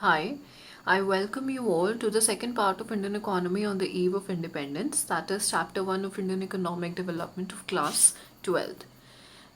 Hi, I welcome you all to the second part of Indian economy on the eve of independence, that is chapter 1 of Indian economic development of class 12th.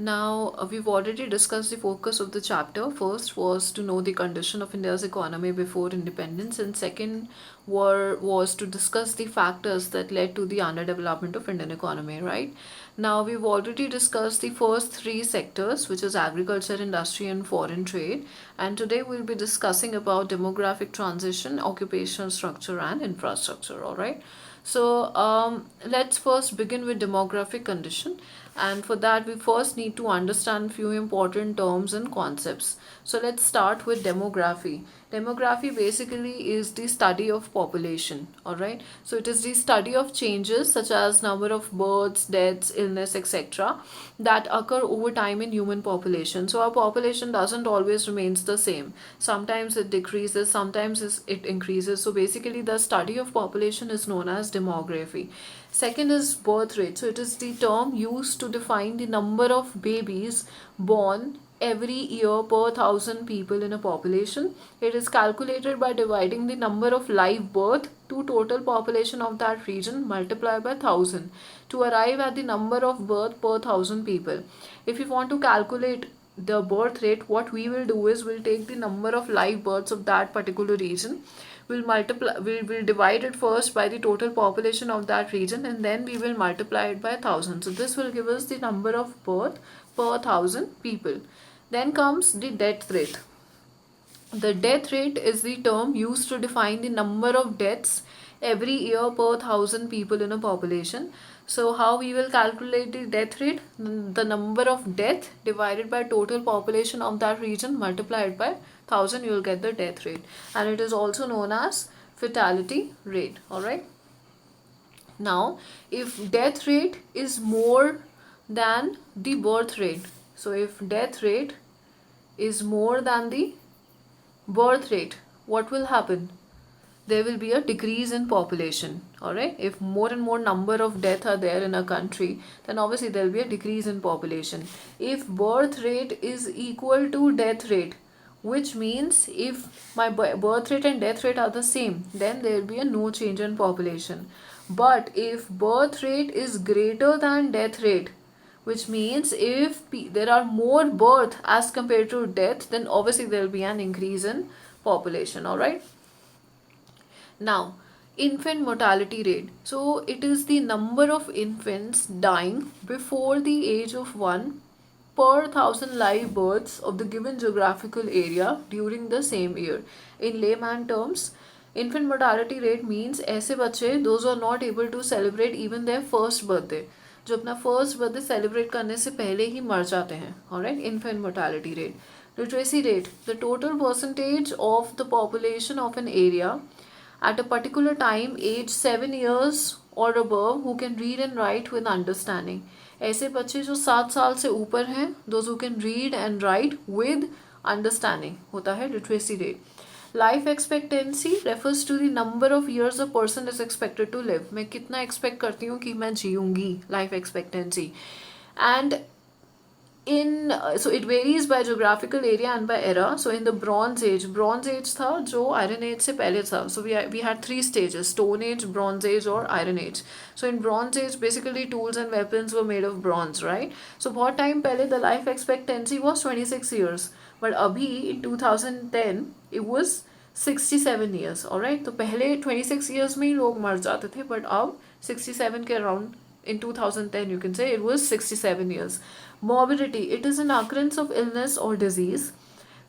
Now, we've already discussed the focus of the chapter. First was to know the condition of India's economy before independence, and second was to discuss the factors that led to the underdevelopment of Indian economy, right? Now, we've already discussed the first three sectors, which is agriculture, industry, and foreign trade. And today we'll be discussing about demographic transition, occupational structure, and infrastructure, all right? So let's first begin with demographic condition, and for that we first need to understand few important terms and concepts. So let's start with demography. Demography basically is the study of population, all right? So it is the study of changes such as number of births, deaths, illness, etc. that occur over time in human population. So our population doesn't always remains the same. Sometimes it decreases, sometimes it increases. So basically the study of population is known as demography. Second is birth rate. So it is the term used to define the number of babies born every year per 1,000 people in a population. It is calculated by dividing the number of live birth to total population of that region multiplied by 1,000 to arrive at the number of birth per 1,000 people. If you want to calculate the birth rate, what we will do is we'll take the number of live births of that particular region, we'll divide it first by the total population of that region, and then we will multiply it by 1,000. So this will give us the number of birth per 1,000 people. Then comes the death rate. The death rate is the term used to define the number of deaths every year per 1,000 people in a population. So how we will calculate the death rate? The number of death divided by total population of that region multiplied by 1,000, you will get the death rate, and it is also known as fatality rate. All right. Now, if death rate is more than the birth rate, so if death rate is more than the birth rate, what will happen? There will be a decrease in population. All right. If more and more number of deaths are there in a country, then obviously there will be a decrease in population. If birth rate is equal to death rate, which means if my birth rate and death rate are the same, then there will be a no change in population. But if birth rate is greater than death rate, which means if there are more birth as compared to death, then obviously there will be an increase in population. All right. Now, infant mortality rate. So it is the number of infants dying before the age of 1 per 1,000 live births of the given geographical area during the same year. In layman terms, infant mortality rate means ऐसे बच्चे those who are not able to celebrate even their first birthday, जो अपना first birthday celebrate करने से पहले ही मर जाते हैं. Alright. Infant mortality rate. Literacy rate. The total percentage of the population of an area at a particular time age 7 years or above who can read and write with understanding. ऐसे बच्चे जो 7 साल से ऊपर हैं, those who can read and write with understanding होता है literacy rate. Life expectancy refers to the number of years a person is expected to live. मैं कितना expect करती हूँ कि मैं जीऊँगी, life expectancy. And so it varies by geographical area and by era. So in the bronze age था जो iron age से पहले था. So we had three stages: stone age, bronze age or iron age. So in bronze age basically tools and weapons were made of bronze, right? So बहुत time पहले the life expectancy was 26 years, but अभी in 2010 it was 67 years. alright. तो पहले 26 years में ही लोग मर जाते थे, but अब 67 के around in 2010 you can say it was 67 years. Morbidity, it is an occurrence of illness or disease.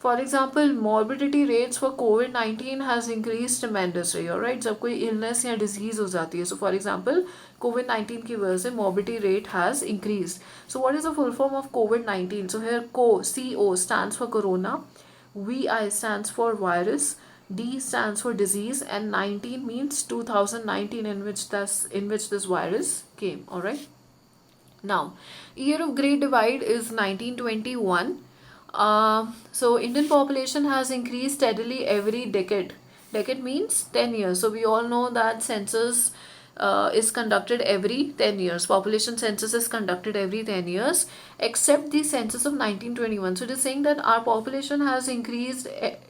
For example, morbidity rates for COVID-19 has increased tremendously. Alright, जब कोई illness या disease हो जाती है, so for example COVID-19 की वजह से morbidity rate has increased. So what is the full form of COVID-19? So here CO stands for corona, VI stands for virus, D stands for disease, and 19 means 2019 in which this virus came. All right. Now, year of Great Divide is 1921. So Indian population has increased steadily every decade. Decade means 10 years. So we all know that census is conducted every 10 years. Population census is conducted every 10 years, except the census of 1921. So it is saying that our population has increased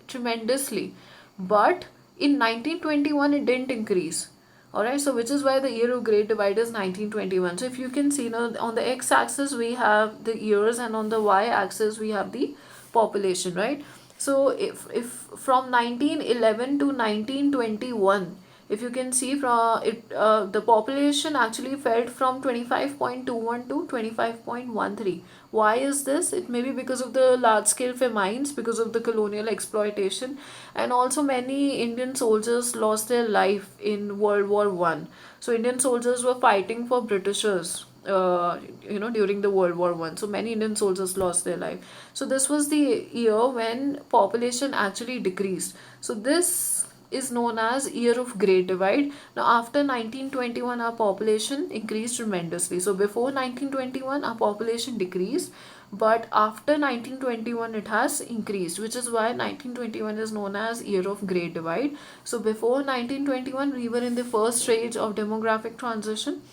tremendously but in 1921 it didn't increase. Alright, so which is why the year of Great Divide is 1921. So if you can see now, on the x-axis we have the years and on the y-axis we have the population, right? So if from 1911 to 1921, if you can see from it, the population actually fell from 25.21 to 25.13. Why is this? It may be because of the large scale famines, because of the colonial exploitation, and also many Indian soldiers lost their life in World War I. So Indian soldiers were fighting for Britishers, during the World War I. So many Indian soldiers lost their life. So this was the year when population actually decreased. So this is known as year of Great Divide. Now after 1921 our population increased tremendously. So before 1921 our population decreased, but after 1921 it has increased, which is why 1921 is known as year of Great Divide. So before 1921 we were in the first stage of demographic transition,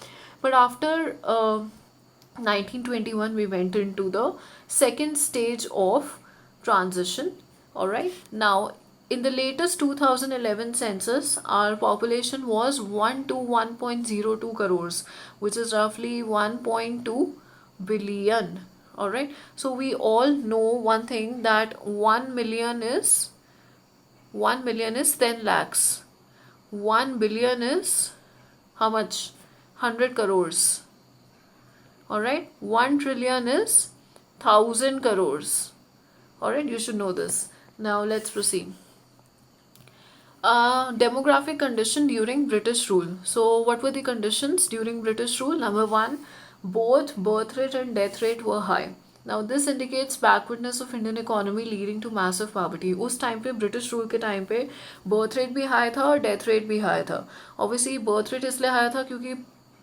but after 1921 we went into the second stage of transition. Alright, now in the latest 2011 census, our population was 1 to 1.02 crores, which is roughly 1.2 billion. Alright, so we all know one thing, that 1 million is 10 lakhs. 1 billion is how much? 100 crores. Alright, 1 trillion is 1000 crores. Alright, you should know this. Now let's proceed. Demographic condition during British rule. So what were the conditions during British rule? Number one, both birth rate and death rate were high. Now this indicates backwardness of Indian economy leading to massive poverty. उस time पे British rule के time पे birth rate भी high था और death rate भी high था. Obviously birth rate इसलिए हाई था क्योंकि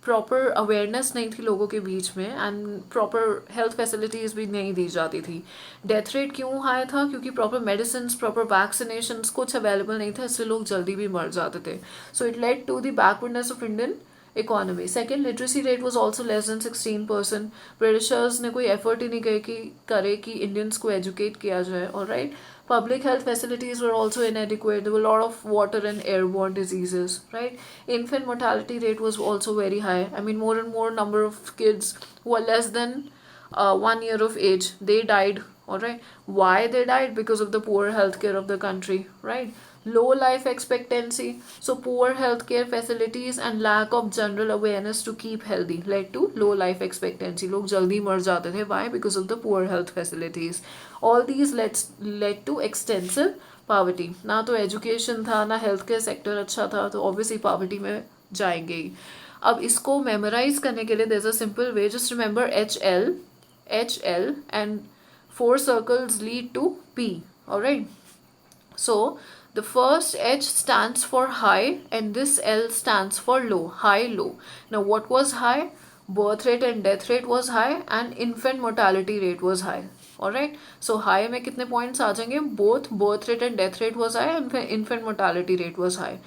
प्रॉपर अवेयरनेस नहीं थी लोगों के बीच में, एंड प्रॉपर हेल्थ फैसिलिटीज़ भी नहीं दी जाती थी. डेथ रेट क्यों हाई था? क्योंकि प्रॉपर मेडिसिन, प्रॉपर वैक्सीनेशन कुछ अवेलेबल नहीं था, इससे लोग जल्दी भी मर जाते थे. So it led to the backwardness of Indian economy. Second, literacy rate was also less than 16%. Britishers ने कोई एफर्ट ही नहीं करे कि इंडियंस को एजुकेट किया जाए. Alright, public health facilities were also inadequate. There were a lot of water and airborne diseases, right? Infant mortality rate was also very high. I mean, more and more number of kids who are less than 1 year of age, they died. All right, why they died? Because of the poor healthcare of the country, right? Low life expectancy, so poor healthcare facilities and lack of general awareness to keep healthy led to low life expectancy. लोग जल्दी मर जाते थे. Why? Because of the poor health facilities. All these led to extensive poverty. ना तो education था, ना healthcare sector अच्छा था, तो obviously poverty में जाएंगे ही. अब इसको memorize करने के लिए there's a simple way. Just remember HL and 4 circles lead to P. Alright, so the first H stands for high and this L stands for low. High, low. Now what was high? Birth rate and death rate was high and infant mortality rate was high. Alright, so high में कितने points आ जाएंगे? Both birth rate and death rate was high and infant mortality rate was high.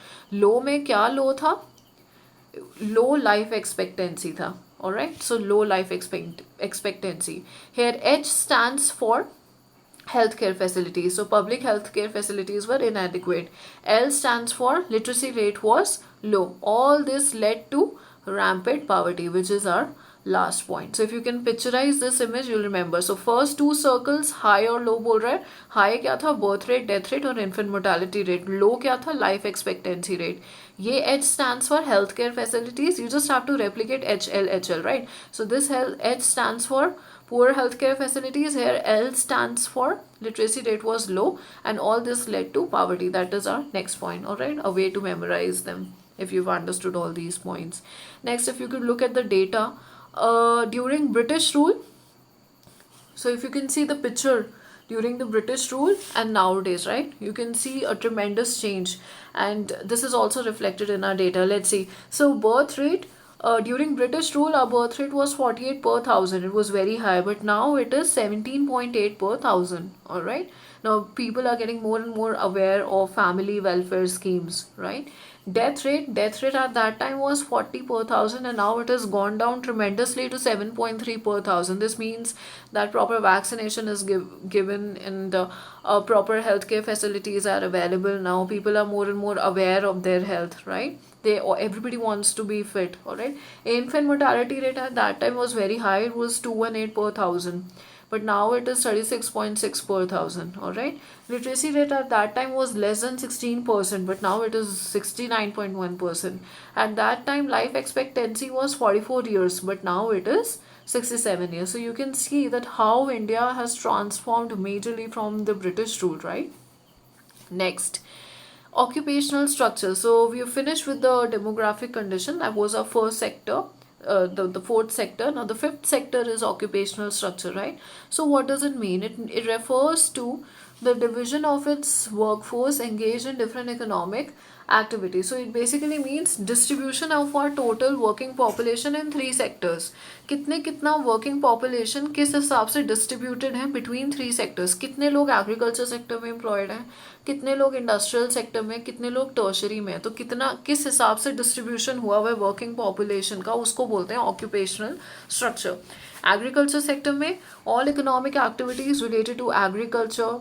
Low में क्या low था? Low life expectancy था. Alright, so low life expectancy. Here H stands for healthcare facilities. So public healthcare facilities were inadequate. L stands for literacy rate was low. All this led to rampant poverty, which is our last point. So if you can picturize this image, you'll remember. So first 2 circles, high और low बोल रहा है. High क्या था? Birth rate, death rate और infant mortality rate. Low क्या था? Life expectancy rate. ये H stands for healthcare facilities. You just have to replicate HL, right? So this H stands for poor healthcare facilities. Here L stands for literacy rate was low, and all this led to poverty. That is our next point. Alright, a way to memorize them if you've understood all these points. Next, if you could look at the data during British rule. So if you can see the picture during the British rule and nowadays, right, you can see a tremendous change, and this is also reflected in our data. Let's see. So birth rate, during British rule, our birth rate was 48 per thousand. It was very high, but now it is 17.8 per thousand. Alright, Now people are getting more and more aware of family welfare schemes, right? Death rate at that time was 40 per thousand, and now it has gone down tremendously to 7.3 per thousand. This means that proper vaccination is given, and proper healthcare facilities are available now. People are more and more aware of their health, right? Everybody wants to be fit. All right, infant mortality rate at that time was very high. It was 218 per thousand, but now it is 36.6 per thousand. All right, literacy rate at that time was less than 16%, but now it is 69.1%. At that time life expectancy was 44 years, but now it is 67 years. So you can see that how India has transformed majorly from the British rule, right? Next, occupational structure. So we have finished with the demographic condition. That was our first sector. The fourth sector. Now the fifth sector is occupational structure, right? So what does it mean? It refers to the division of its workforce engaged in different economic activities. So it basically means distribution of our total working population in three sectors. कितना working population किस हिसाब से distributed है between three sectors. कितने लोग agriculture sector में employed हैं, कितने लोग इंडस्ट्रियल सेक्टर में, कितने लोग टर्शरी में. तो कितना किस हिसाब से डिस्ट्रीब्यूशन हुआ हुआ है वर्किंग पॉपुलेशन का, उसको बोलते हैं ऑक्यूपेशनल स्ट्रक्चर. एग्रीकल्चर सेक्टर में all economic activities related to agriculture,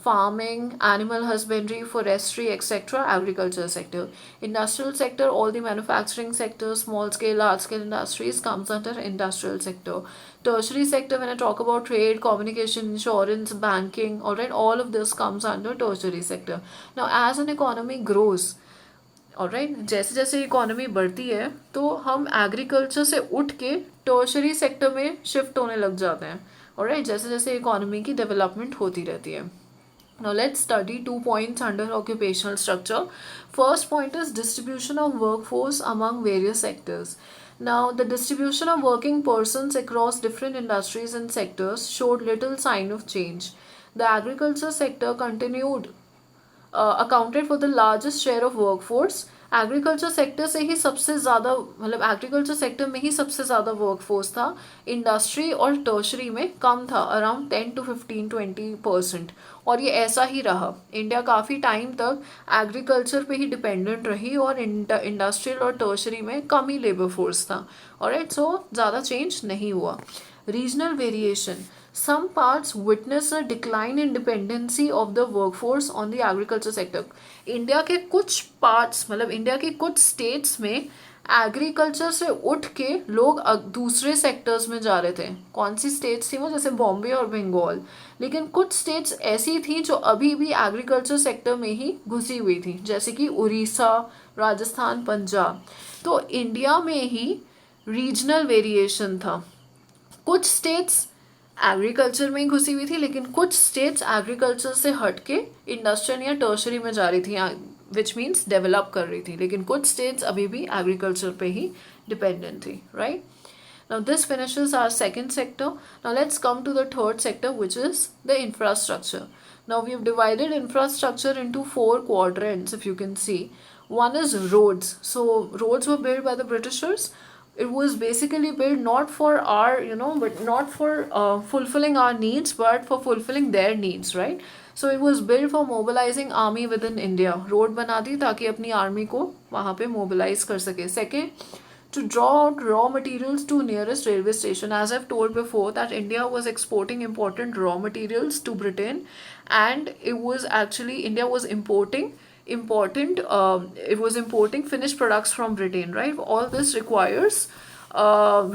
farming, animal husbandry, forestry, etc. Agriculture sector. Industrial sector, all the manufacturing sector, small scale, large scale industries comes under industrial sector. Tertiary sector, when I talk about trade, communication, insurance, banking, alright, all of this comes under tertiary sector. Now as an economy grows, alright, जैसे जैसे economy बढ़ती है तो हम agriculture से उठ के tertiary sector में शिफ्ट होने लग जाते हैं. alright, जैसे जैसे इकोनॉमी की डेवलपमेंट होती रहती है. Now let's study 2 points under occupational structure. First point is distribution of workforce among various sectors. Now the distribution of working persons across different industries and sectors showed little sign of change. The agriculture sector continued accounted for the largest share of workforce. Agriculture sector से ही सबसे ज़्यादा, मतलब agriculture sector में ही सबसे ज़्यादा workforce था. Industry और tertiary में कम था, अराउंड 10 to 15-20%. और ये ऐसा ही रहा. इंडिया काफ़ी टाइम तक एग्रीकल्चर पे ही डिपेंडेंट रही और इंडस्ट्रियल और टर्शरी में कम ही लेबर फोर्स था. ऑलराइट, सो ज़्यादा चेंज नहीं हुआ. Regional variation. Some parts witness a decline in dependency of the workforce on the agriculture sector. India के कुछ पार्ट्स, मतलब इंडिया के कुछ स्टेट्स में एग्रीकल्चर से उठ के लोग दूसरे सेक्टर्स में जा रहे थे. कौन सी स्टेट्स थी वो? जैसे बॉम्बे और बंगाल. लेकिन कुछ स्टेट्स ऐसी थी जो अभी भी एग्रीकल्चर सेक्टर में ही घुसी हुई थी, जैसे कि उड़ीसा, राजस्थान, पंजाब. तो इंडिया में ही रीजनल वेरिएशन था. कुछ स्टेट्स एग्रीकल्चर में ही घुसी हुई थी, लेकिन कुछ स्टेट्स एग्रीकल्चर से हट के इंडस्ट्रियल या टर्शरी में जा रही थी, विच मीन्स डेवलप कर रही थी. लेकिन कुछ स्टेट्स अभी भी एग्रीकल्चर पे ही डिपेंडेंट थी, right. Now this finishes our second sector. Now let's come to the third sector, which is the infrastructure. Now we have divided infrastructure into 4 quadrants, if you can see. One is roads. So roads were built by the Britishers. It was basically built not for our, but not for fulfilling our needs, but for fulfilling their needs, right? So it was built for mobilizing army within India. Road बना दी ताकि अपनी army को वहाँ पे mobilize कर सके. Second, to draw out raw materials to nearest railway station. As I've told before, that India was exporting important raw materials to Britain, and India was importing finished products from Britain, right? All this requires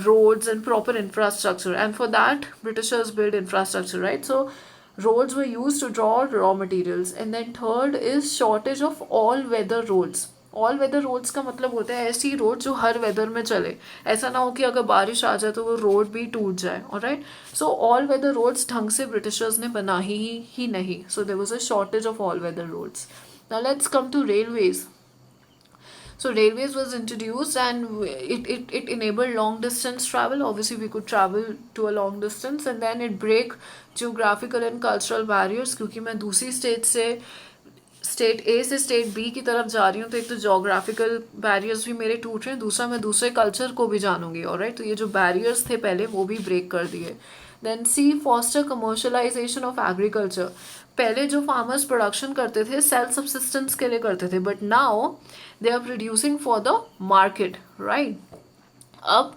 roads and proper infrastructure, and for that Britishers built infrastructure, right? So roads were used to draw raw materials. And then third is shortage of all weather roads. All weather roads का मतलब होता है ऐसी road जो हर weather में चले. ऐसा ना हो कि अगर बारिश आ जाए तो वो रोड भी टूट जाए. Alright, so all weather roads ढंग से ब्रिटिशर्स ने बना ही नहीं. So there was a shortage of all weather roads. Now let's come to railways. So railways was introduced, and it enabled long distance travel. Obviously we could travel to a long distance, and then it break geographical and cultural barriers. क्योंकि मैं दूसरी state A से state B की तरफ जा रही हूँ, तो एक तो जोग्राफिकल बैरियर्स भी मेरे टूट रहे हैं, दूसरा मैं दूसरे कल्चर को भी जानूंगी. ऑलराइट, तो ये जो बैरियर्स थे पहले वो भी ब्रेक कर दिए. Then C, foster commercialization of agriculture. पहले जो फार्मर्स प्रोडक्शन करते थे सेल्फ सब्सिस्टेंस के लिए करते थे, but now they are producing for the market, right. अब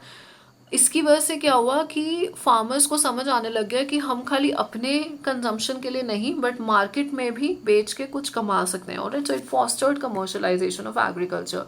इसकी वजह से क्या हुआ कि फार्मर्स को समझ आने लग गया कि हम खाली अपने कंजम्पशन के लिए नहीं बट मार्केट में भी बेच के कुछ कमा सकते हैं, alright. So it fostered commercialisation of agriculture,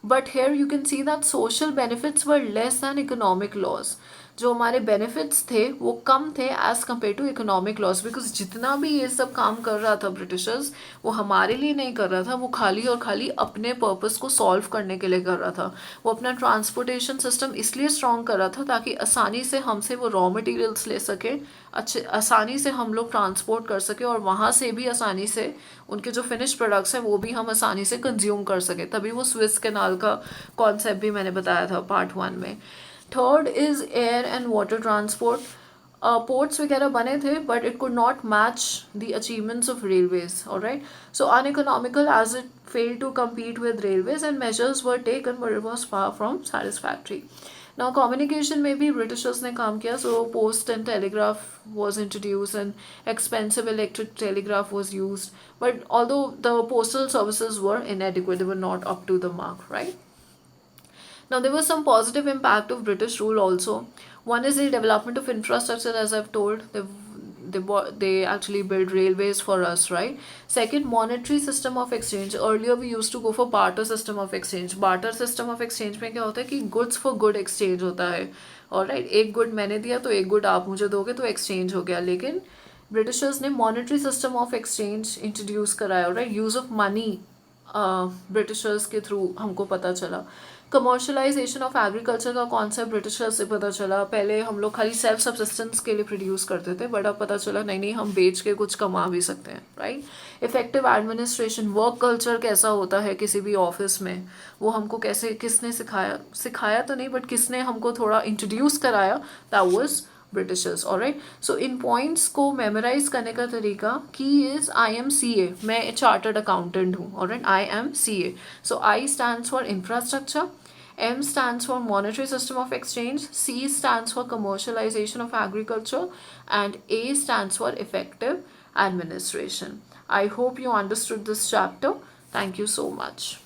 but here you can see that social benefits were less than economic loss. जो हमारे बेनिफिट्स थे वो कम थे as compare to economic loss, because जितना भी ये सब काम कर रहा था ब्रिटिशर्स, वो हमारे लिए नहीं कर रहा था, वो खाली और खाली अपने पर्पस को सॉल्व करने के लिए कर रहा था। वो अपना ट्रांसपोर्टेशन सिस्टम इसलिए स्ट्रॉन्ग कर रहा था ताकि आसानी से हमसे वो रॉ मटेरियल्स ले सके, अच्छे आसानी से हम लोग ट्रांसपोर्ट कर सके, और वहाँ से भी आसानी से उनके जो फिनिश प्रोडक्ट्स हैं वो भी हम आसानी से कंज्यूम कर सके। तभी वो स्विस कैनाल का कॉन्सेप्ट भी मैंने बताया था पार्ट 1 में। Third is air and water transport. Ports वगैरह बने थे but it could not match the achievements of railways, alright. So uneconomical as it failed to compete with railways and measures were taken but it was far from satisfactory. Now communication में भी Britishers ने काम किया, so post and telegraph was introduced and expensive electric telegraph was used, but although the postal services were inadequate, they were not up to the mark, right? Now there was some positive impact of British rule also. One is the development of infrastructure, as I've told. They actually built railways for us, right? Second, monetary system of exchange. Earlier we used to go for barter system of exchange. Barter system of exchange में क्या होता है कि goods for good exchange होता है, alright? एक good मैंने दिया तो एक good आप मुझे दोगे तो exchange हो गया। लेकिन ब्रिटिशर्स ने monetary system of exchange introduce कराया, right. Use of money Britishers के थ्रू हमको पता चला। कमर्शलाइजेशन ऑफ एग्रीकल्चर का कॉन्सेप्ट ब्रिटिशर्स से पता चला। पहले हम लोग खाली सेल्फ सब्सिस्टेंस के लिए प्रोड्यूस करते थे, बट अब पता चला नहीं नहीं हम बेच के कुछ कमा भी सकते हैं, right. Effective administration, work culture कैसा होता है किसी भी ऑफिस में, वो हमको कैसे किसने सिखाया तो नहीं बट किसने हमको थोड़ा इंट्रोड्यूस कराया, that was Britishers, alright. So in points को मेमोराइज करने का तरीका की इज IMCA, मैं चार्टर्ड अकाउंटेंट हूँ, alright. IMCA, so I stands for infrastructure, M stands for monetary system of exchange, C stands for commercialization of agriculture, and A stands for effective administration. I hope you understood this chapter. Thank you so much.